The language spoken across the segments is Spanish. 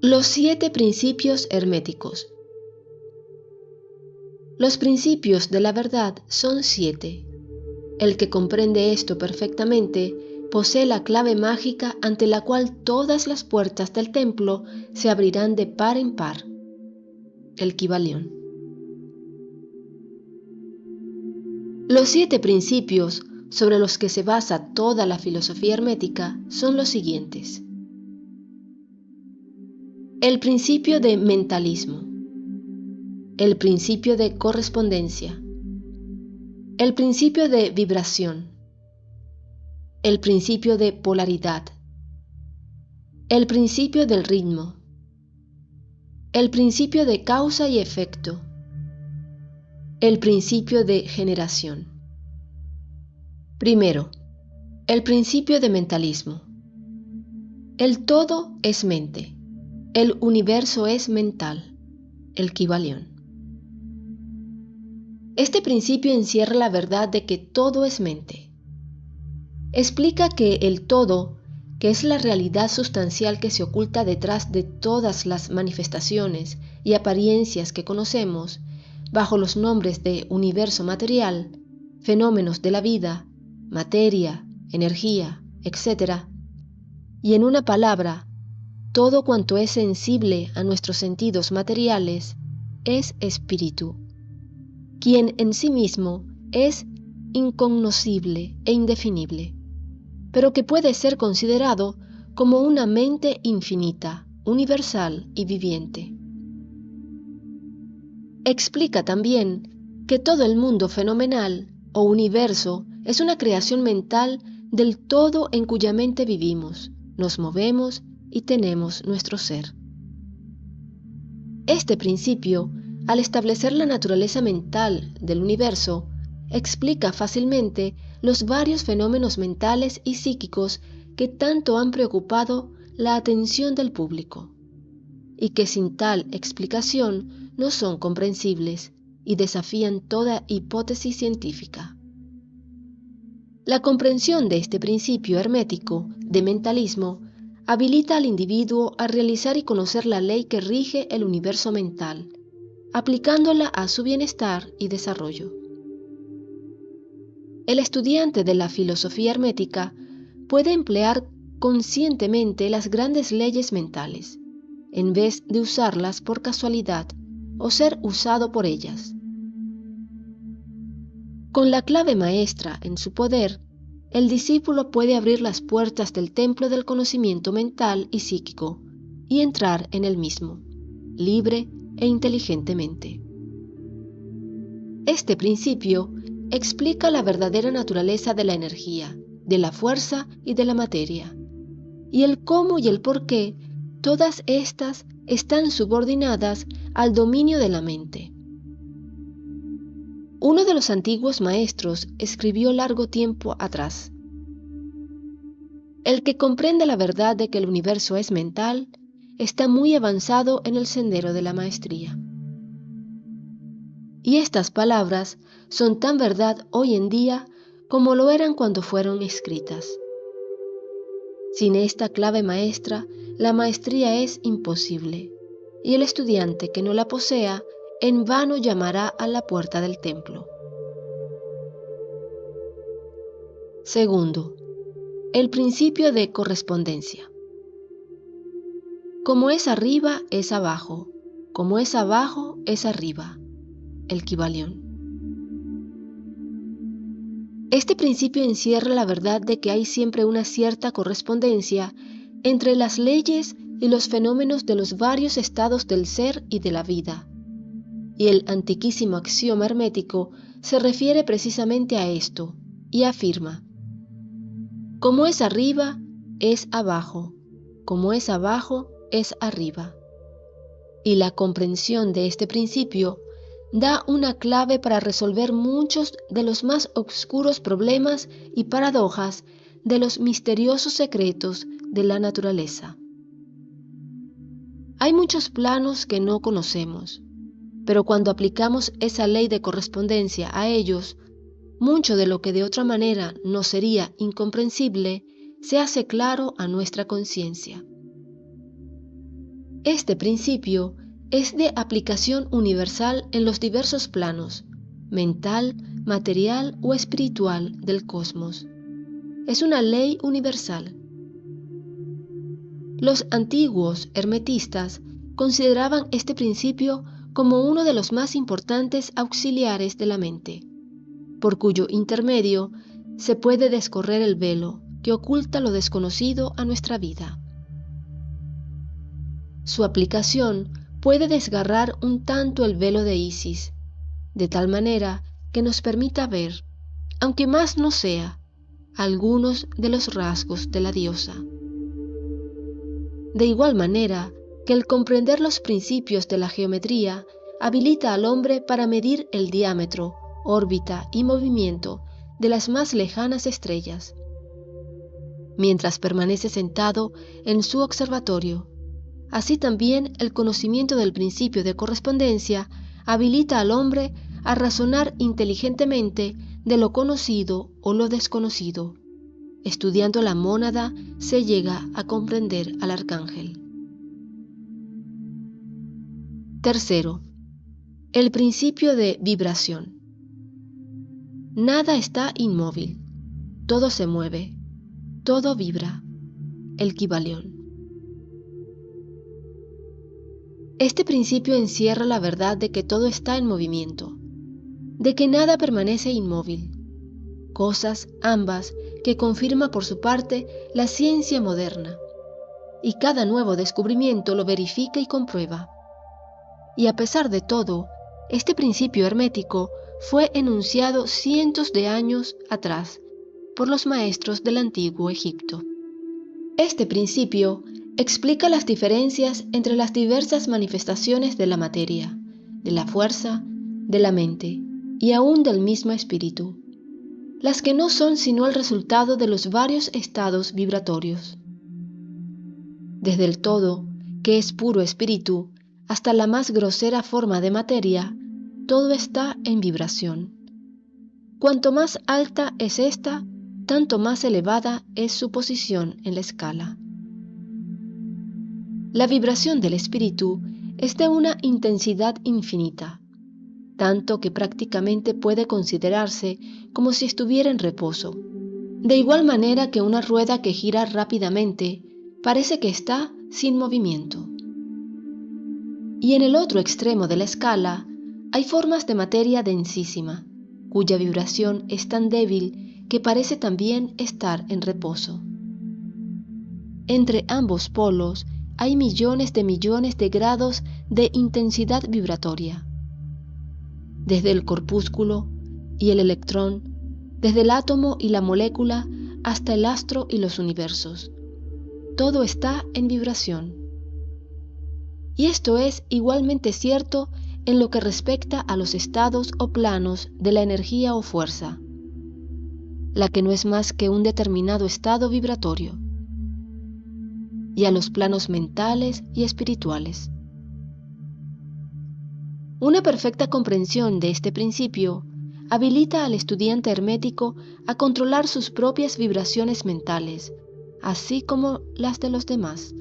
Los 7 principios herméticos. Los principios de la verdad son 7. El que comprende esto perfectamente posee la clave mágica ante la cual todas las puertas del templo se abrirán de par en par. El Kybalión. Los 7 principios sobre los que se basa toda la filosofía hermética son los siguientes. El principio de mentalismo, el principio de correspondencia, el principio de vibración, el principio de polaridad, el principio del ritmo, el principio de causa y efecto, el principio de generación. Primero, el principio de mentalismo. El todo es mente. El universo es mental, el Kybalión. Este principio encierra la verdad de que todo es mente. Explica que el todo, que es la realidad sustancial que se oculta detrás de todas las manifestaciones y apariencias que conocemos, bajo los nombres de universo material, fenómenos de la vida, materia, energía, etc., y en una palabra, todo cuanto es sensible a nuestros sentidos materiales es espíritu, quien en sí mismo es incognoscible e indefinible, pero que puede ser considerado como una mente infinita, universal y viviente. Explica también que todo el mundo fenomenal o universo es una creación mental del todo en cuya mente vivimos, nos movemos y tenemos nuestro ser. Este principio, al establecer la naturaleza mental del universo, explica fácilmente los varios fenómenos mentales y psíquicos que tanto han preocupado la atención del público, y que sin tal explicación no son comprensibles y desafían toda hipótesis científica. La comprensión de este principio hermético de mentalismo habilita al individuo a realizar y conocer la ley que rige el universo mental, aplicándola a su bienestar y desarrollo. El estudiante de la filosofía hermética puede emplear conscientemente las grandes leyes mentales, en vez de usarlas por casualidad o ser usado por ellas. Con la clave maestra en su poder, el discípulo puede abrir las puertas del templo del conocimiento mental y psíquico y entrar en el mismo, libre e inteligentemente. Este principio explica la verdadera naturaleza de la energía, de la fuerza y de la materia, y el cómo y el por qué todas estas están subordinadas al dominio de la mente. Uno de los antiguos maestros escribió largo tiempo atrás: el que comprende la verdad de que el universo es mental, está muy avanzado en el sendero de la maestría. Y estas palabras son tan verdad hoy en día como lo eran cuando fueron escritas. Sin esta clave maestra, la maestría es imposible, y el estudiante que no la posea en vano llamará a la puerta del templo. Segundo, el principio de correspondencia. Como es arriba, es abajo. Como es abajo, es arriba. El Kybalión. Este principio encierra la verdad de que hay siempre una cierta correspondencia entre las leyes y los fenómenos de los varios estados del ser y de la vida. Y el antiquísimo axioma hermético se refiere precisamente a esto y afirma: como es arriba, es abajo. Como es abajo, es arriba. Y la comprensión de este principio da una clave para resolver muchos de los más oscuros problemas y paradojas de los misteriosos secretos de la naturaleza. Hay muchos planos que no conocemos, pero cuando aplicamos esa ley de correspondencia a ellos, mucho de lo que de otra manera nos sería incomprensible se hace claro a nuestra conciencia. Este principio es de aplicación universal en los diversos planos, mental, material o espiritual del cosmos. Es una ley universal. Los antiguos hermetistas consideraban este principio como uno de los más importantes auxiliares de la mente, por cuyo intermedio se puede descorrer el velo que oculta lo desconocido a nuestra vida. Su aplicación puede desgarrar un tanto el velo de Isis, de tal manera que nos permita ver, aunque más no sea, algunos de los rasgos de la diosa. De igual manera que el comprender los principios de la geometría habilita al hombre para medir el diámetro, órbita y movimiento de las más lejanas estrellas. Mientras permanece sentado en su observatorio, así también el conocimiento del principio de correspondencia habilita al hombre a razonar inteligentemente de lo conocido o lo desconocido. Estudiando la mónada se llega a comprender al arcángel. Tercero, el principio de vibración. Nada está inmóvil, todo se mueve, todo vibra. El Kybalión. Este principio encierra la verdad de que todo está en movimiento, de que nada permanece inmóvil. Cosas, ambas, que confirma por su parte la ciencia moderna, y cada nuevo descubrimiento lo verifica y comprueba. Y a pesar de todo, este principio hermético fue enunciado cientos de años atrás por los maestros del antiguo Egipto. Este principio explica las diferencias entre las diversas manifestaciones de la materia, de la fuerza, de la mente y aún del mismo espíritu, las que no son sino el resultado de los varios estados vibratorios. Desde el todo, que es puro espíritu, hasta la más grosera forma de materia, todo está en vibración. Cuanto más alta es esta, tanto más elevada es su posición en la escala. La vibración del espíritu es de una intensidad infinita, tanto que prácticamente puede considerarse como si estuviera en reposo, de igual manera que una rueda que gira rápidamente parece que está sin movimiento. Y en el otro extremo de la escala hay formas de materia densísima, cuya vibración es tan débil que parece también estar en reposo. Entre ambos polos hay millones de grados de intensidad vibratoria. Desde el corpúsculo y el electrón, desde el átomo y la molécula hasta el astro y los universos. Todo está en vibración. Y esto es igualmente cierto en lo que respecta a los estados o planos de la energía o fuerza, la que no es más que un determinado estado vibratorio, y a los planos mentales y espirituales. Una perfecta comprensión de este principio habilita al estudiante hermético a controlar sus propias vibraciones mentales, así como las de los demás.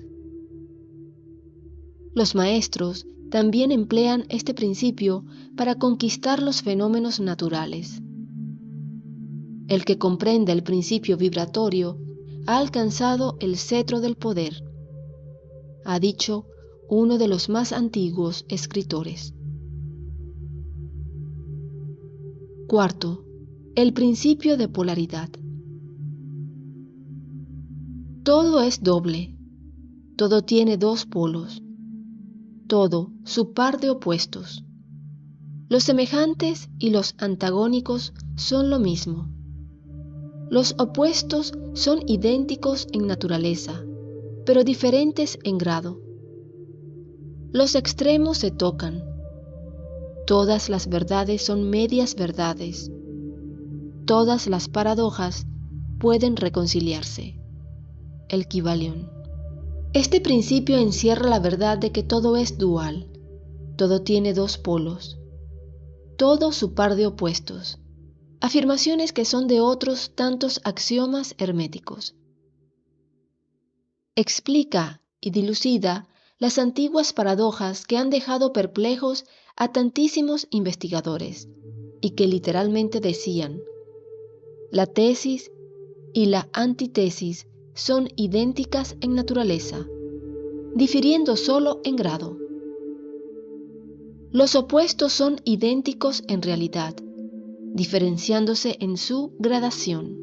Los maestros también emplean este principio para conquistar los fenómenos naturales. El que comprende el principio vibratorio ha alcanzado el cetro del poder, ha dicho uno de los más antiguos escritores. Cuarto, el principio de polaridad. Todo es doble, todo tiene dos polos, todo su par de opuestos. Los semejantes y los antagónicos son lo mismo. Los opuestos son idénticos en naturaleza, pero diferentes en grado. Los extremos se tocan. Todas las verdades son medias verdades. Todas las paradojas pueden reconciliarse. El Kybalión. Este principio encierra la verdad de que todo es dual, todo tiene dos polos, todo su par de opuestos, afirmaciones que son de otros tantos axiomas herméticos. Explica y dilucida las antiguas paradojas que han dejado perplejos a tantísimos investigadores y que literalmente decían: la tesis y la antítesis son idénticas en naturaleza, difiriendo solo en grado. Los opuestos son idénticos en realidad, diferenciándose en su gradación.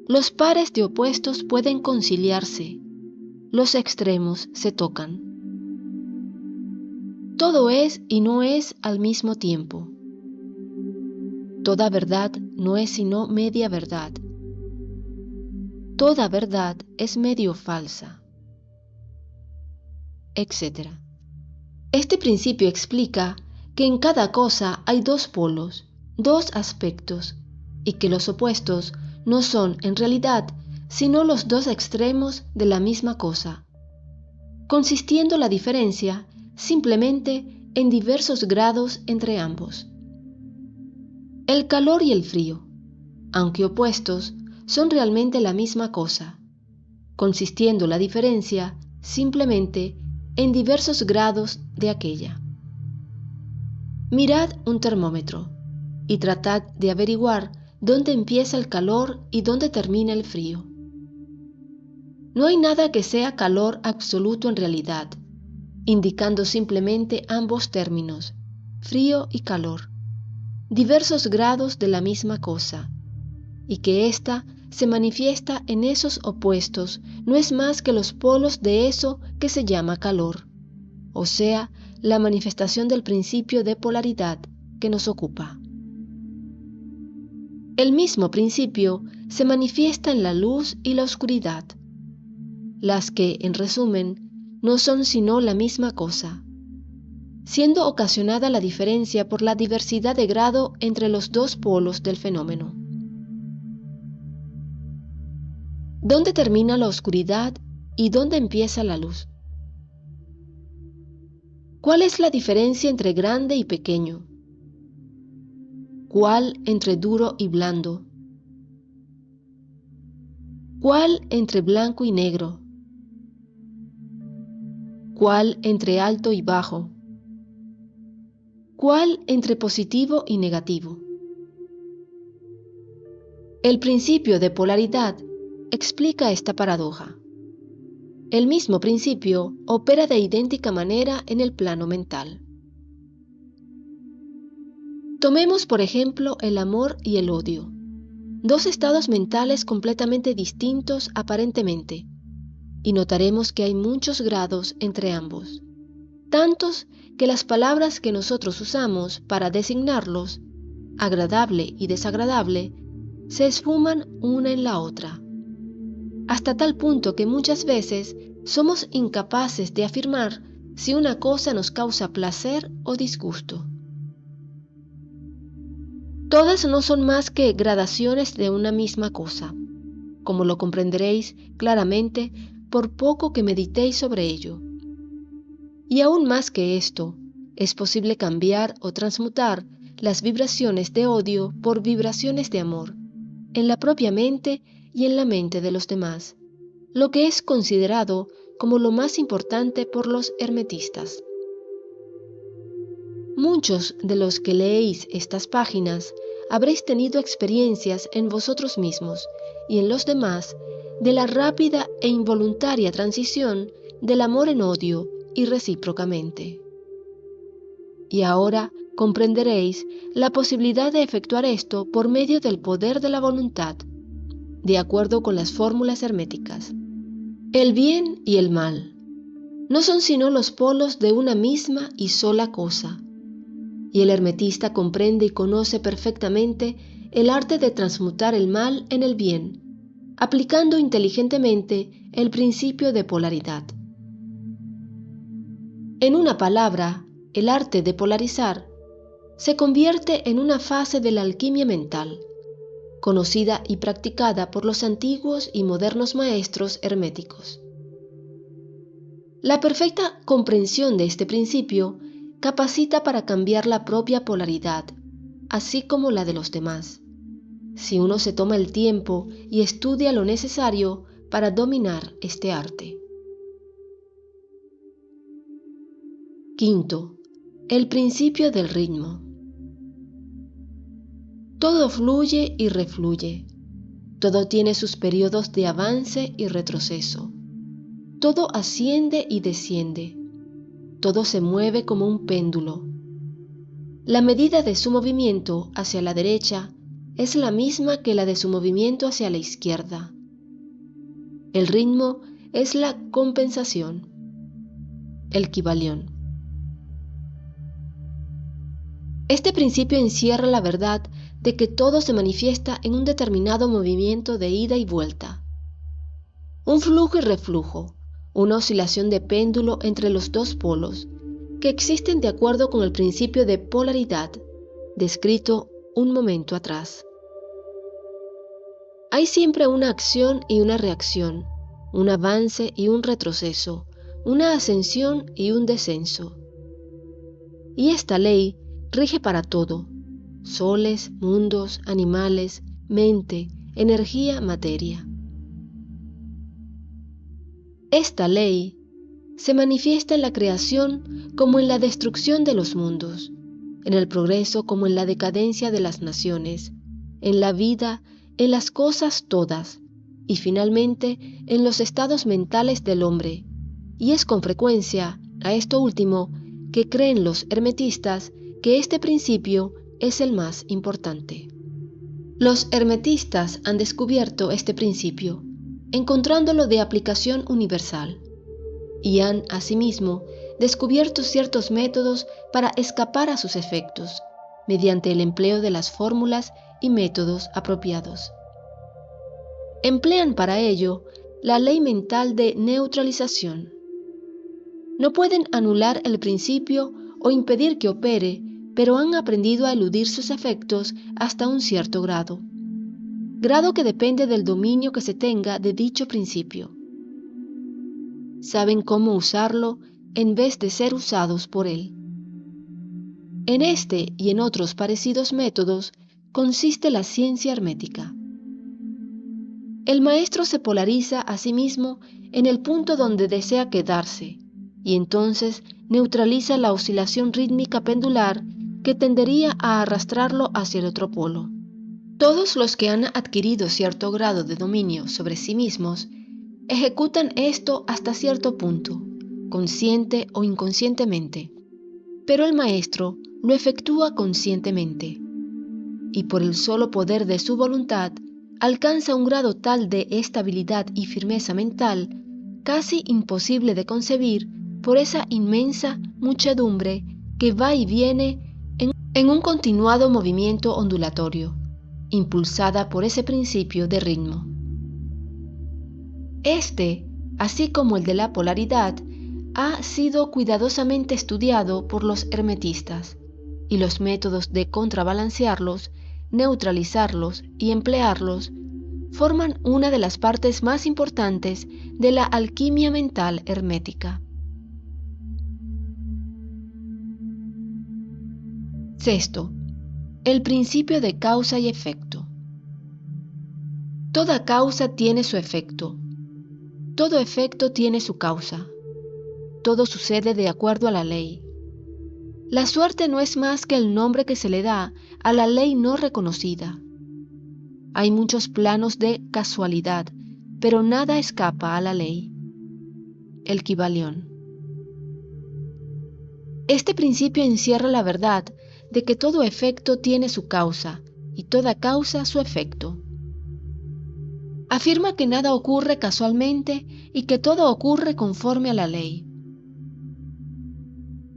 Los pares de opuestos pueden conciliarse, los extremos se tocan. Todo es y no es al mismo tiempo. Toda verdad no es sino media verdad. Toda verdad es medio falsa, etc. Este principio explica que en cada cosa hay dos polos, dos aspectos, y que los opuestos no son en realidad sino los dos extremos de la misma cosa, consistiendo la diferencia simplemente en diversos grados entre ambos. El calor y el frío, aunque opuestos, son realmente la misma cosa, consistiendo la diferencia simplemente en diversos grados de aquella. Mirad un termómetro y tratad de averiguar dónde empieza el calor y dónde termina el frío. No hay nada que sea calor absoluto en realidad, indicando simplemente ambos términos, frío y calor, diversos grados de la misma cosa, y que ésta se manifiesta en esos opuestos no es más que los polos de eso que se llama calor, o sea, la manifestación del principio de polaridad que nos ocupa. El mismo principio se manifiesta en la luz y la oscuridad, las que, en resumen, no son sino la misma cosa, siendo ocasionada la diferencia por la diversidad de grado entre los dos polos del fenómeno. ¿Dónde termina la oscuridad y dónde empieza la luz? ¿Cuál es la diferencia entre grande y pequeño? ¿Cuál entre duro y blando? ¿Cuál entre blanco y negro? ¿Cuál entre alto y bajo? ¿Cuál entre positivo y negativo? El principio de polaridad explica esta paradoja. El mismo principio opera de idéntica manera en el plano mental. Tomemos por ejemplo el amor y el odio, dos estados mentales completamente distintos aparentemente, y notaremos que hay muchos grados entre ambos, tantos que las palabras que nosotros usamos para designarlos, agradable y desagradable, se esfuman una en la otra, hasta tal punto que muchas veces somos incapaces de afirmar si una cosa nos causa placer o disgusto. Todas no son más que gradaciones de una misma cosa, como lo comprenderéis claramente por poco que meditéis sobre ello. Y aún más que esto, es posible cambiar o transmutar las vibraciones de odio por vibraciones de amor, en la propia mente y en la mente de los demás, lo que es considerado como lo más importante por los hermetistas. Muchos de los que leéis estas páginas habréis tenido experiencias en vosotros mismos y en los demás de la rápida e involuntaria transición del amor en odio y recíprocamente. Y ahora comprenderéis la posibilidad de efectuar esto por medio del poder de la voluntad, de acuerdo con las fórmulas herméticas. El bien y el mal no son sino los polos de una misma y sola cosa, y el hermetista comprende y conoce perfectamente el arte de transmutar el mal en el bien, aplicando inteligentemente el principio de polaridad. En una palabra, el arte de polarizar se convierte en una fase de la alquimia mental, conocida y practicada por los antiguos y modernos maestros herméticos. La perfecta comprensión de este principio capacita para cambiar la propia polaridad, así como la de los demás, si uno se toma el tiempo y estudia lo necesario para dominar este arte. Quinto, el principio del ritmo. Todo fluye y refluye. Todo tiene sus periodos de avance y retroceso. Todo asciende y desciende. Todo se mueve como un péndulo. La medida de su movimiento hacia la derecha es la misma que la de su movimiento hacia la izquierda. El ritmo es la compensación. El Kybalión. Este principio encierra la verdad de que todo se manifiesta en un determinado movimiento de ida y vuelta. Un flujo y reflujo, una oscilación de péndulo entre los dos polos, que existen de acuerdo con el principio de polaridad, descrito un momento atrás. Hay siempre una acción y una reacción, un avance y un retroceso, una ascensión y un descenso. Y esta ley rige para todo: soles, mundos, animales, mente, energía, materia. Esta ley se manifiesta en la creación como en la destrucción de los mundos, en el progreso como en la decadencia de las naciones, en la vida, en las cosas todas, y finalmente en los estados mentales del hombre, y es con frecuencia a esto último que creen los hermetistas que este principio es el más importante. Los hermetistas han descubierto este principio, encontrándolo de aplicación universal, y han asimismo descubierto ciertos métodos para escapar a sus efectos, mediante el empleo de las fórmulas y métodos apropiados. Emplean para ello la ley mental de neutralización. No pueden anular el principio o impedir que opere, pero han aprendido a eludir sus efectos hasta un cierto grado que depende del dominio que se tenga de dicho principio. Saben cómo usarlo en vez de ser usados por él. En este y en otros parecidos métodos consiste la ciencia hermética. El maestro se polariza a sí mismo en el punto donde desea quedarse, y entonces neutraliza la oscilación rítmica pendular que tendería a arrastrarlo hacia el otro polo. Todos los que han adquirido cierto grado de dominio sobre sí mismos ejecutan esto hasta cierto punto, consciente o inconscientemente, pero el maestro lo efectúa conscientemente, y por el solo poder de su voluntad alcanza un grado tal de estabilidad y firmeza mental casi imposible de concebir por esa inmensa muchedumbre que va y viene en un continuado movimiento ondulatorio, impulsada por ese principio de ritmo. Este, así como el de la polaridad, ha sido cuidadosamente estudiado por los hermetistas, y los métodos de contrabalancearlos, neutralizarlos y emplearlos forman una de las partes más importantes de la alquimia mental hermética. Sexto, el principio de causa y efecto. Toda causa tiene su efecto. Todo efecto tiene su causa. Todo sucede de acuerdo a la ley. La suerte no es más que el nombre que se le da a la ley no reconocida. Hay muchos planos de casualidad, pero nada escapa a la ley. El Kybalión. Este principio encierra la verdad de que todo efecto tiene su causa y toda causa su efecto. Afirma que nada ocurre casualmente y que todo ocurre conforme a la ley.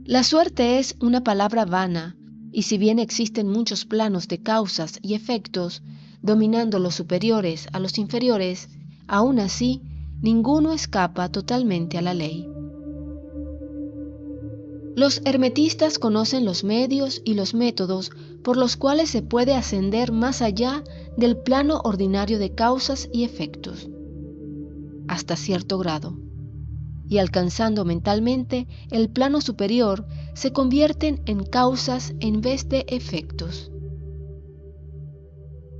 La suerte es una palabra vana, y si bien existen muchos planos de causas y efectos, dominando los superiores a los inferiores, aún así, ninguno escapa totalmente a la ley. Los hermetistas conocen los medios y los métodos por los cuales se puede ascender más allá del plano ordinario de causas y efectos, hasta cierto grado, y alcanzando mentalmente el plano superior, se convierten en causas en vez de efectos.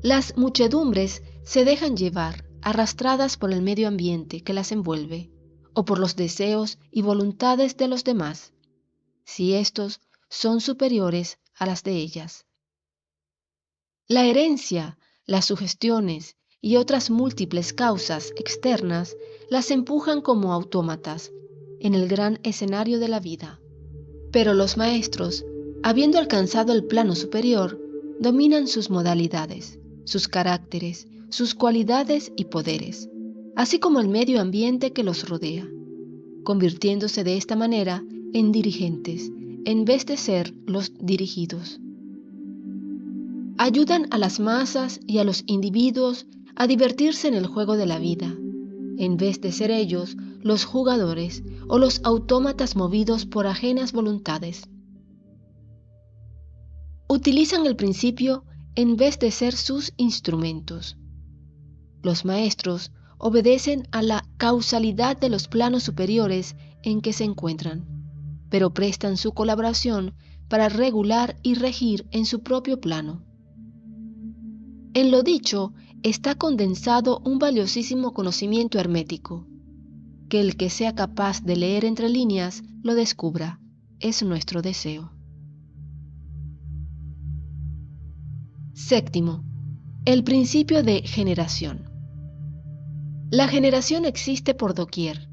Las muchedumbres se dejan llevar, arrastradas por el medio ambiente que las envuelve, o por los deseos y voluntades de los demás. si estos son superiores a las de ellas. La herencia, las sugestiones y otras múltiples causas externas las empujan como autómatas en el gran escenario de la vida. Pero los maestros, habiendo alcanzado el plano superior, dominan sus modalidades, sus caracteres, sus cualidades y poderes, así como el medio ambiente que los rodea, convirtiéndose de esta manera en dirigentes, en vez de ser los dirigidos. Ayudan a las masas y a los individuos a divertirse en el juego de la vida, en vez de ser ellos los jugadores o los autómatas movidos por ajenas voluntades. Utilizan el principio en vez de ser sus instrumentos. Los maestros obedecen a la causalidad de los planos superiores en que se encuentran, pero prestan su colaboración para regular y regir en su propio plano. En lo dicho está condensado un valiosísimo conocimiento hermético. Que el que sea capaz de leer entre líneas lo descubra, es nuestro deseo. Séptimo, el principio de generación. La generación existe por doquier.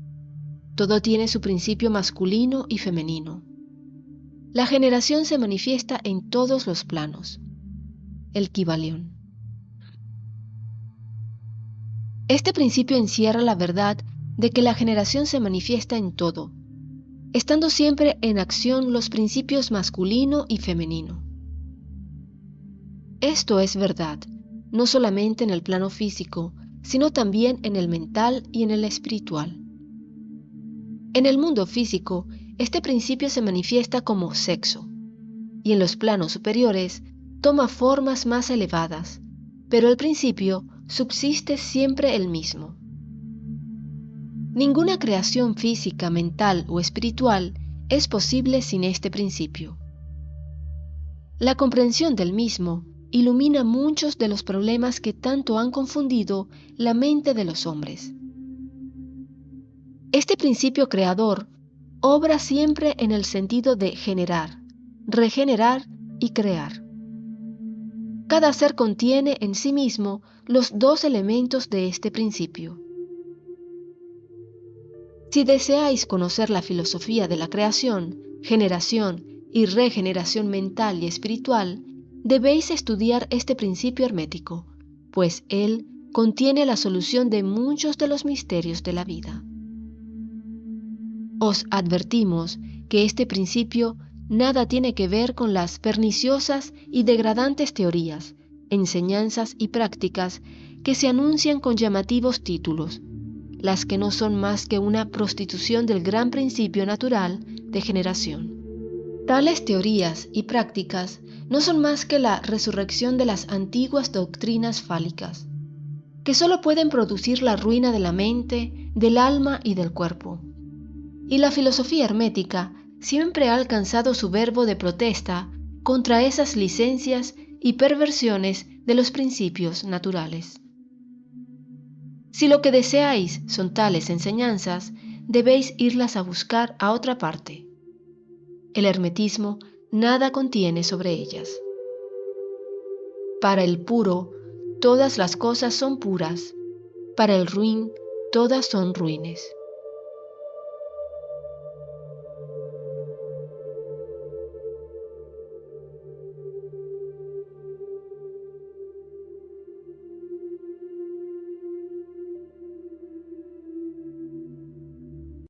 Todo tiene su principio masculino y femenino. La generación se manifiesta en todos los planos. El Kybalión. Este principio encierra la verdad de que la generación se manifiesta en todo, estando siempre en acción los principios masculino y femenino. Esto es verdad, no solamente en el plano físico, sino también en el mental y en el espiritual. En el mundo físico, este principio se manifiesta como sexo, y en los planos superiores toma formas más elevadas, pero el principio subsiste siempre el mismo. Ninguna creación física, mental o espiritual es posible sin este principio. La comprensión del mismo ilumina muchos de los problemas que tanto han confundido la mente de los hombres. Este principio creador obra siempre en el sentido de generar, regenerar y crear. Cada ser contiene en sí mismo los dos elementos de este principio. Si deseáis conocer la filosofía de la creación, generación y regeneración mental y espiritual, debéis estudiar este principio hermético, pues él contiene la solución de muchos de los misterios de la vida. Os advertimos que este principio nada tiene que ver con las perniciosas y degradantes teorías, enseñanzas y prácticas que se anuncian con llamativos títulos, las que no son más que una prostitución del gran principio natural de generación. Tales teorías y prácticas no son más que la resurrección de las antiguas doctrinas fálicas, que solo pueden producir la ruina de la mente, del alma y del cuerpo. Y la filosofía hermética siempre ha alcanzado su verbo de protesta contra esas licencias y perversiones de los principios naturales. Si lo que deseáis son tales enseñanzas, debéis irlas a buscar a otra parte. El hermetismo nada contiene sobre ellas. Para el puro, todas las cosas son puras; para el ruin, todas son ruines.